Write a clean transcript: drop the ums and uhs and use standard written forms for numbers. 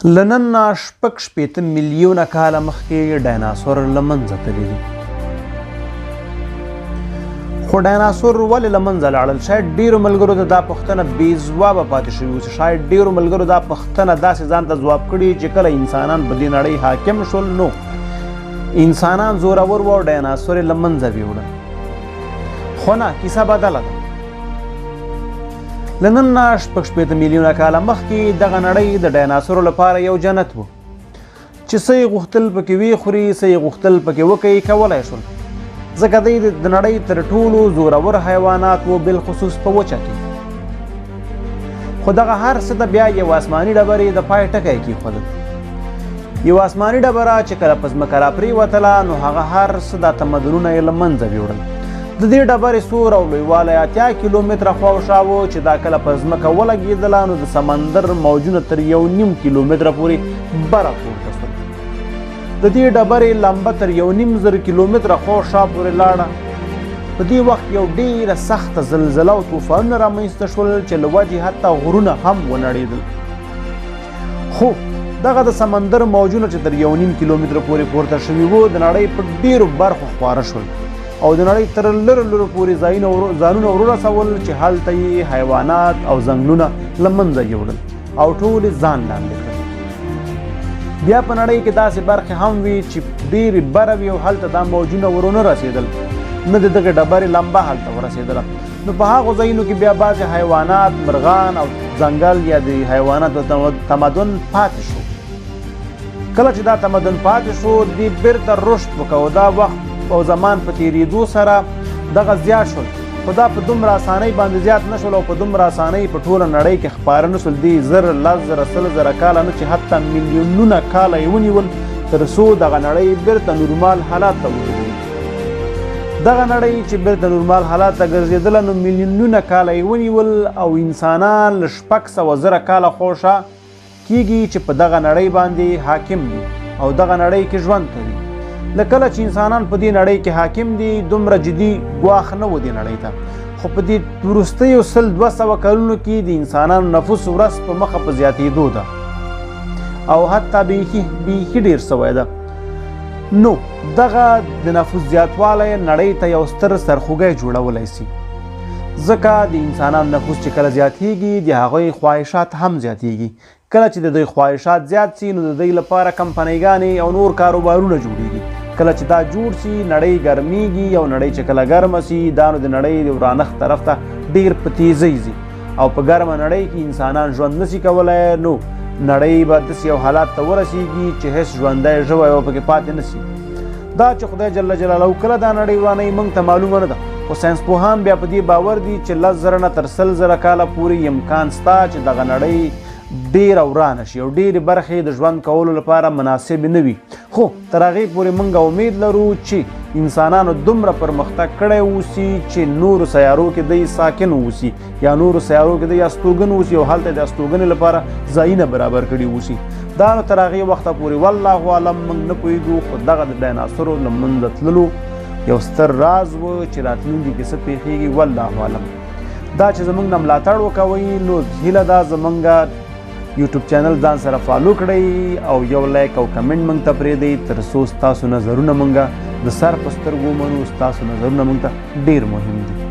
له نن نه شپږ میلیونه کاله مخکې ډیناسور له منځه تللي دي. خو ډیناسور ولې له منځه لاړل؟ شاید ډېرو ملګرو ته دا پوښتنه بې ځوابه پاتې شوې اوسي. شاید ډېرو ملګرو دا پوښتنه داسې ځان ته ځواب کړي چې کله انسانان په دې نړۍ حاکم شول نو انسانان زورور وو او ډیناسور یې له منځه ویوړل. خو نه، کیسه بدله ده. له نن نه شپږ میلیونه کاله مخکې دغه نړۍ د ډیناسورو لپاره یو جنت و چې څه یې غوښتل پکې وخوري، څه یې غوښتل پکې وکړي کولی شول، ځکه دی د نړۍ تر ټولو زورور حیوانات و، بالخصوص په وچه کې. خو دغه هر څه ته بیا یو آسماني ډبرې د پای ټکی کېښودل. یو آسماني ډبره چې کله په ځمکه راپرېوتله نو هغه هر څه دا تمدنونه یې له منځه ویوړل. د دې ډبرې سور او لویوالی 80 کیلومتره خواوشا و چې دا کله په ځمکه ولګېدله نو د سمندر موجونه تر 1.5 کیلومتره پورې بره پورته شول. د دې ډبرې لمبه تر 1.5 کیلومتره خواوشا پورې لاړه. په دې وخت یو ډېره سخته زلزله او طوفانونه رامنځته شول چې له وجې حتی غرونه هم ونړېدل. خو دغه د سمندر موجونه چې تر 1.5 کیلومتره پورې پورته شوي وو د نړۍ په ډېرو برخو خپاره شول او د نړۍ تر لرو پورې ځانونه ورسول چې هلته یې حیوانات او ځنګلونه له منځه یوړل او ټول یې ځان لاندې کړل. بیا په نړۍ کې داسې برخې هم وي چې ډېرې بره وي او هلته دا موجونه ورونه رسېدل، نه د دغې ډبرې لمبه هلته ورسېدله. نو په هغو ځایونو کې بیا بعضې حیوانات، مرغان او ځنګل یا د حیواناتو تمدن پاتې شو. کله چې دا تمدن پاتې شو دې بیرته رشد وکړ. دا وخت او زمان په تېرېدو سره دغه زیات شول، خو دا په دومره اسانۍ باندې زیات نه شول او په دومره اسانۍ په ټوله نړۍ کې خپاره نه شول. دې 1000 10,000 100,000 کاله نه چې حتی میلیونونه کاله یې ونیول تر څو دغه نړۍ بیرته نورمال حالات ته وګرځي. دغه نړۍ چې بیرته نورمال حالات ته ګرځېدله نو میلیونونه کاله یې ونیول او انسانان له 600,000 کاله خوښه کیږي چې په دغه نړۍ باندې حاکم دي او دغه نړۍ کې ژوند کوي. له کله چې انسانان په دې نړۍ کې حاکم دي دومره جدي ګواښ نه و دې نړۍ ته، خو په دې وروستیو 100-200 کلونو کې د انسانانو نفوس ورځ په مخه په زیاتېدو ده او حتی بیخي ډېر سوی ده. نو دغه د نفوس زیاتوالی نړۍ ته یو ستر سرخوږی جوړولی سي، ځکه د انسانانو نفوس چې کله زیاتېږي د هغوی خواهشات هم زیاتېږي. کله چې د دوی خواهشات زیات سي نو د دوی لپاره کمپنیګانې او نور کاروبارونه جوړېږي. کله چې دا جوړ سي نړۍ ګرمیږي او نړۍ چې کله ګرمه سي دا نو د نړۍ د ورانښت طرف ته ډېر په تیزۍ ځي او په ګرمه نړۍ کې انسانان ژوند نسي کولی. نو نړۍ به داسې یو حالات ته ورسیږي چې هېڅ ژوندی ژوی به پکې پاتې نسي. دا چې خدای جل جلاله کله دا نړۍ ورانوي موږ ته معلومه نه ده، خو ساینسپوهان بیا په دې باور دي چې 10,000 نه تر 100,000 کاله پورې امکان شته چې دغه نړۍ ډېره ورانه شي او ډېرې برخې د ژوند کولو لپاره مناسبې نه وي. خو تر هغې پورې موږ امید لرو چې انسانانو دومره پرمختګ کړی اوسي چې نورو سیارو کې دی ساکن اوسي یا نورو سیارو کې دی استوګن اوسي او هلته د استوګنې لپاره ځایونه برابر کړي اوسي. دا نو تر هغې وخته پورې والله اعلم موږ نه پوهېږو، خو دغه د ډیناسورو له منځه تللو یو ستر راز و چې راتلونکي کې څه پېښېږي والله اعلم. دا چې زموږ نه ملاتړ وکوئ نو هیله ده زموږ یوټیوب چینل ځان سره فالو کړئ او یو لایک او کمنټ موږ ته پرېږدئ تر څو ستاسو نظرونه موږ د سر په سترګو ومنو. ستاسو نظرونه موږ ته ډېر مهم دي.